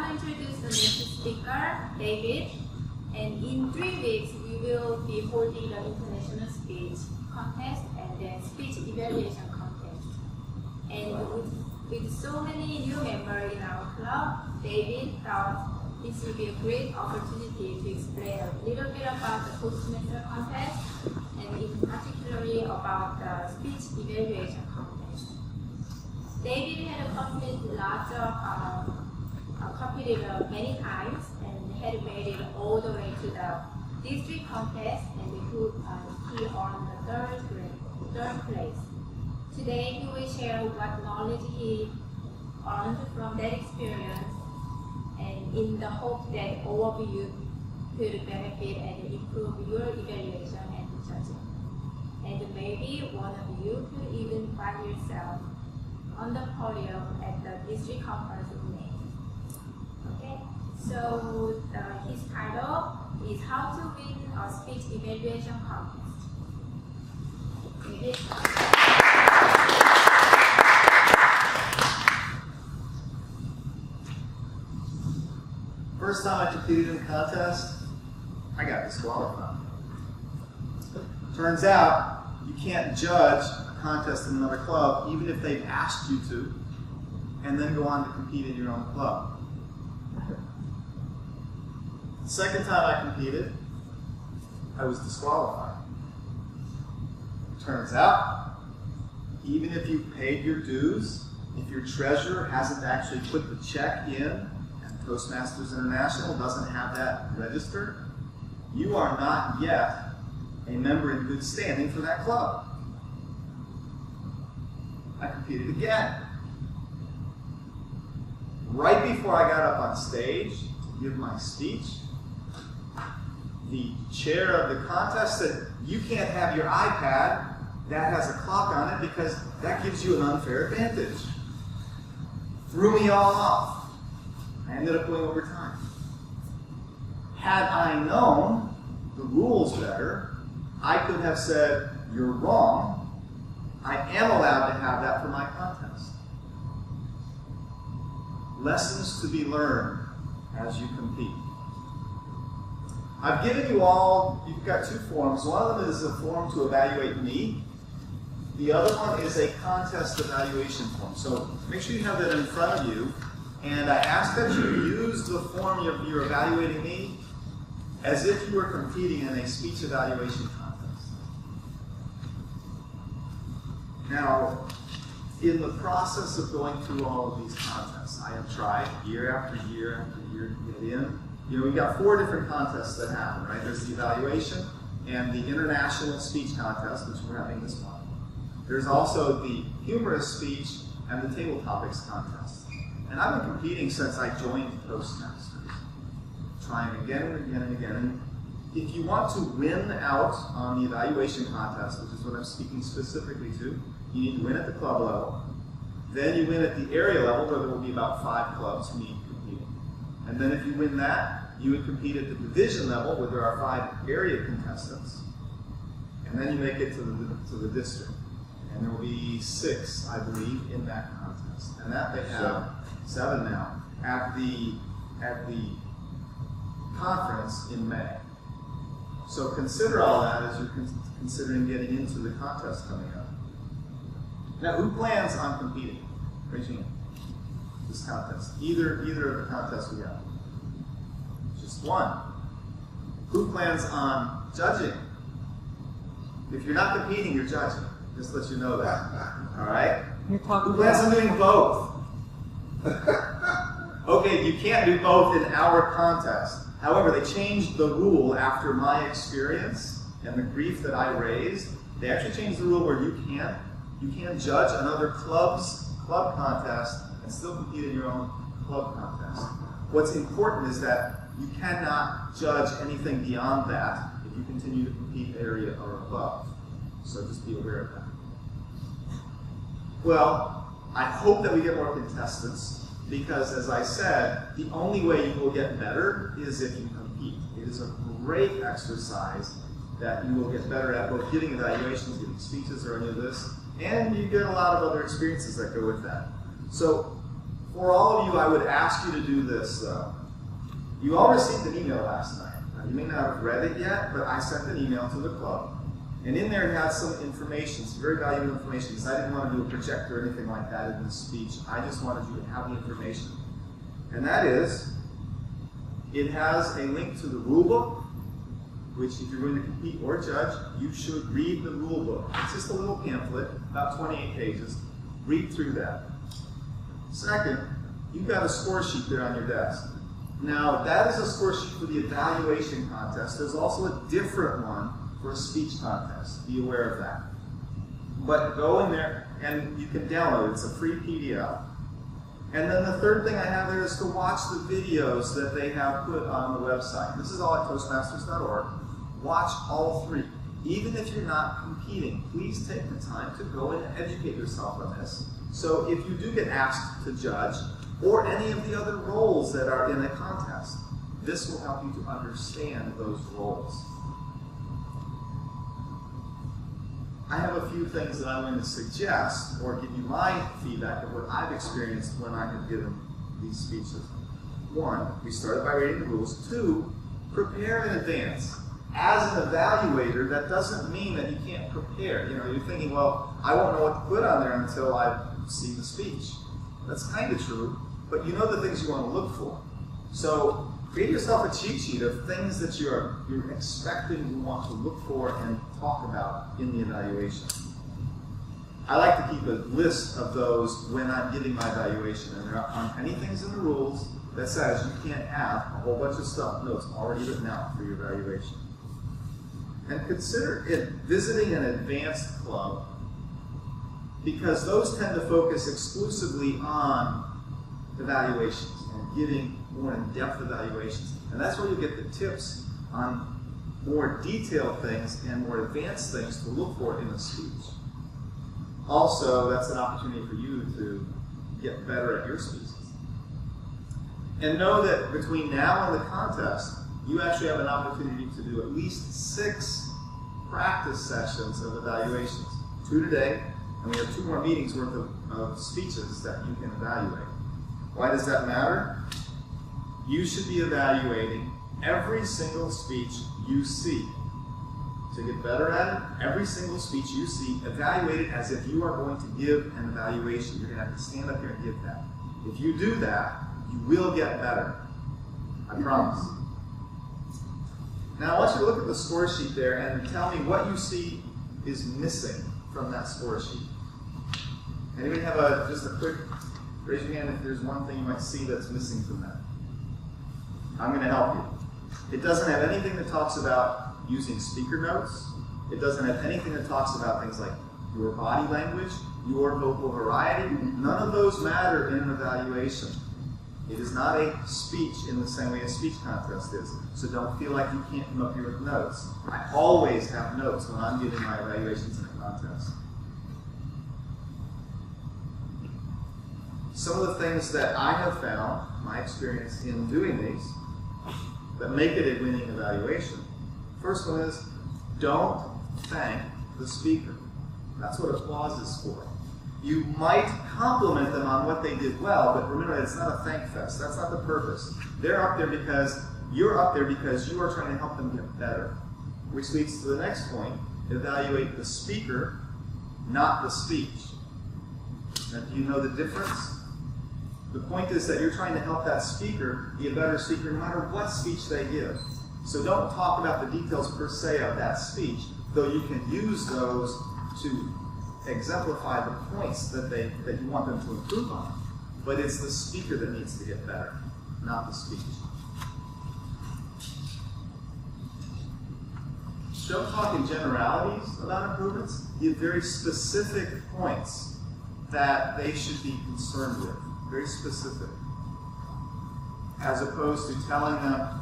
to introduce the next speaker, David. And in 3 weeks, we will be holding the international speech contest and then speech evaluation contest. And with so many new members in our club, David thought this would be a great opportunity to explain a little bit about the Toastmasters contest and in particularly about the speech evaluation contest. David had completed lots of competed many times and had made it all the way to the district contest and he earned the third place. Today he will share what knowledge he earned from that experience and in the hope that all of you could benefit and improve your evaluation and judging. And maybe one of you could even find yourself on the podium at the district conference in May. Okay, so his title is How to Win a Speech Evaluation Contest. David. First time I competed in a contest, I got disqualified. Turns out, you can't judge a contest in another club, even if they've asked you to, and then go on to compete in your own club. The second time I competed, I was disqualified. Turns out, even if you paid your dues, if your treasurer hasn't actually put the check in, Toastmasters International doesn't have that registered, you are not yet a member in good standing for that club. I competed again. Right before I got up on stage to give my speech, the chair of the contest said, "You can't have your iPad that has a clock on it because that gives you an unfair advantage." Threw me all off. I ended up going over time. Had I known the rules better, I could have said, "You're wrong. I am allowed to have that for my contest." Lessons to be learned as you compete. I've given you all, you've got 2 forms. One of them is a form to evaluate me. The other one is a contest evaluation form. So make sure you have that in front of you. And I ask that you use the form you're evaluating me as if you were competing in a speech evaluation contest. Now, in the process of going through all of these contests, I have tried year after year after year to get in. You know, we've got 4 different contests that happen, right? There's the evaluation and the international speech contest, which we're having this month. There's also the humorous speech and the table topics contest. And I've been competing since I joined Toastmasters, trying again and again and again. And if you want to win out on the evaluation contest, which is what I'm speaking specifically to, you need to win at the club level. Then you win at the area level, where there will be about 5 clubs who need competing. And then if you win that, you would compete at the division level, where there are 5 area contestants. And then you make it to the district. And there will be 6, I believe, in that contest. And that they have 7 now at the conference in May. So consider all that as you're considering getting into the contest coming up. Now, who plans on competing? Raise your hand. This contest. Either of the contests we have. Just one. Who plans on judging? If you're not competing, you're judging. Just let you know that. All right? Who plans on doing both? Okay, you can't do both in our contest. However, they changed the rule after my experience and the grief that I raised. They actually changed the rule where you can't judge another club contest and still compete in your own club contest. What's important is that you cannot judge anything beyond that if you continue to compete area or above. So just be aware of that. Well, I hope that we get more contestants because, as I said, the only way you will get better is if you compete. It is a great exercise that you will get better at both giving evaluations, giving speeches, or any of this, and you get a lot of other experiences that go with that. So, For all of you, I would ask you to do this. You all received an email last night. You may not have read it yet, but I sent an email to the club. And in there it had some information, some very valuable information, because I didn't want to do a projector or anything like that in the speech. I just wanted you to have the information. And that is, it has a link to the rule book, which if you're going to compete or judge, you should read the rule book. It's just a little pamphlet, about 28 pages. Read through that. Second, you've got a score sheet there on your desk. Now, that is a score sheet for the evaluation contest. There's also a different one for a speech contest. Be aware of that. But go in there, and you can download it. It's a free PDF. And then the third thing I have there is to watch the videos that they have put on the website. This is all at Toastmasters.org. Watch all three. Even if you're not competing, please take the time to go and educate yourself on this. So if you do get asked to judge, or any of the other roles that are in a contest, this will help you to understand those roles. I have a few things that I'm going to suggest or give you my feedback of what I've experienced when I have given these speeches. One, we started by reading the rules. Two, prepare in advance. As an evaluator, that doesn't mean that you can't prepare. You know, you're thinking, well, I won't know what to put on there until I see the speech. That's kind of true, but you know the things you want to look for. So create yourself a cheat sheet of things that you're expecting you want to look for and talk about in the evaluation. I like to keep a list of those when I'm giving my evaluation, and there aren't any things in the rules that says you can't have a whole bunch of stuff, notes already written out for your evaluation. And consider it visiting an advanced club, because those tend to focus exclusively on evaluations and giving more in-depth evaluations. And that's where you get the tips on more detailed things and more advanced things to look for in a speech. Also, that's an opportunity for you to get better at your speeches. And know that between now and the contest, you actually have an opportunity to do at least 6 practice sessions of evaluations. 2 today, and we have 2 more meetings worth of speeches that you can evaluate. Why does that matter? You should be evaluating every single speech you see. To get better at it, every single speech you see, evaluate it as if you are going to give an evaluation. You're going to have to stand up here and give that. If you do that, you will get better. I promise. Now I want you to look at the score sheet there and tell me what you see is missing from that score sheet. Anybody have just a quick, raise your hand if there's one thing you might see that's missing from that. I'm going to help you. It doesn't have anything that talks about using speaker notes. It doesn't have anything that talks about things like your body language, your vocal variety. None of those matter in an evaluation. It is not a speech in the same way a speech contest is. So don't feel like you can't come up here with notes. I always have notes when I'm giving my evaluations in a contest. Some of the things that I have found, my experience in doing these, that make it a winning evaluation. First one is, don't thank the speaker. That's what applause is for. You might compliment them on what they did well, but remember, it's not a thank fest. That's not the purpose. They're up there because you're up there because you are trying to help them get better. Which leads to the next point. Evaluate the speaker, not the speech. Now, do you know the difference? The point is that you're trying to help that speaker be a better speaker no matter what speech they give. So don't talk about the details per se of that speech, though you can use those to exemplify the points that you want them to improve on. But it's the speaker that needs to get better, not the speech. Don't talk in generalities about improvements. Give very specific points that they should be concerned with. Very specific. As opposed to telling them,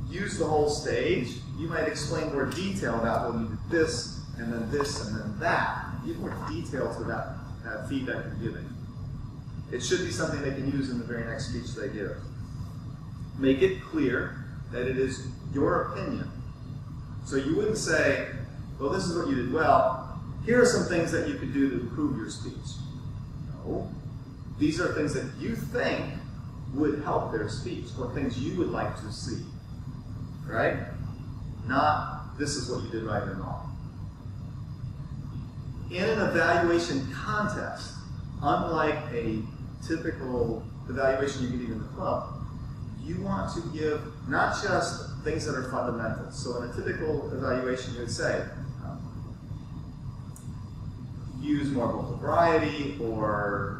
use the whole stage. You might explain more detail about, well, you did this, and then that. Give more detail to that feedback you're giving. It should be something they can use in the very next speech they give. Make it clear that it is your opinion. So you wouldn't say, well, this is what you did well. Here are some things that you could do to improve your speech. No. These are things that you think would help their speech, or things you would like to see. Right? Not, this is what you did right or wrong. In an evaluation contest, unlike a typical evaluation you're getting in the club, you want to give not just things that are fundamental. So in a typical evaluation, you would say, use more vocal variety or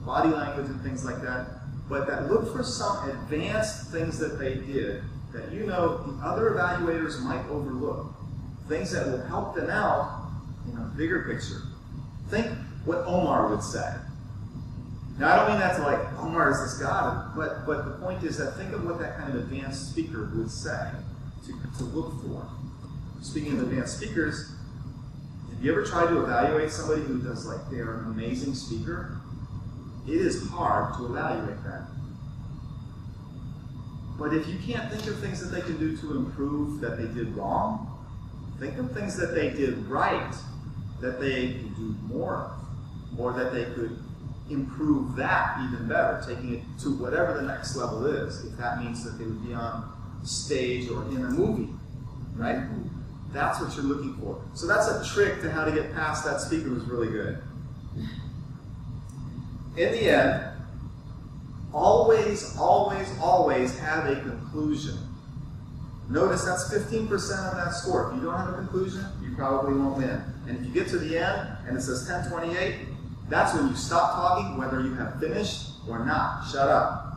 body language and things like that, but that look for some advanced things that they did that you know the other evaluators might overlook, things that will help them out in a bigger picture. Think what Omar would say. Now, I don't mean that to like, Omar is this god, but the point is that think of what that kind of advanced speaker would say to look for. Speaking of advanced speakers, have you ever tried to evaluate somebody who does like, they are an amazing speaker? It is hard to evaluate that. But if you can't think of things that they can do to improve that they did wrong, think of things that they did right, that they could do more of, or that they could improve that even better, taking it to whatever the next level is, if that means that they would be on stage or in a movie, right? That's what you're looking for. So that's a trick to how to get past that speaker who's really good. In the end, always, always, always have a conclusion. Notice that's 15% of that score. If you don't have a conclusion, you probably won't win. And if you get to the end and it says 10:28, that's when you stop talking, whether you have finished or not. Shut up.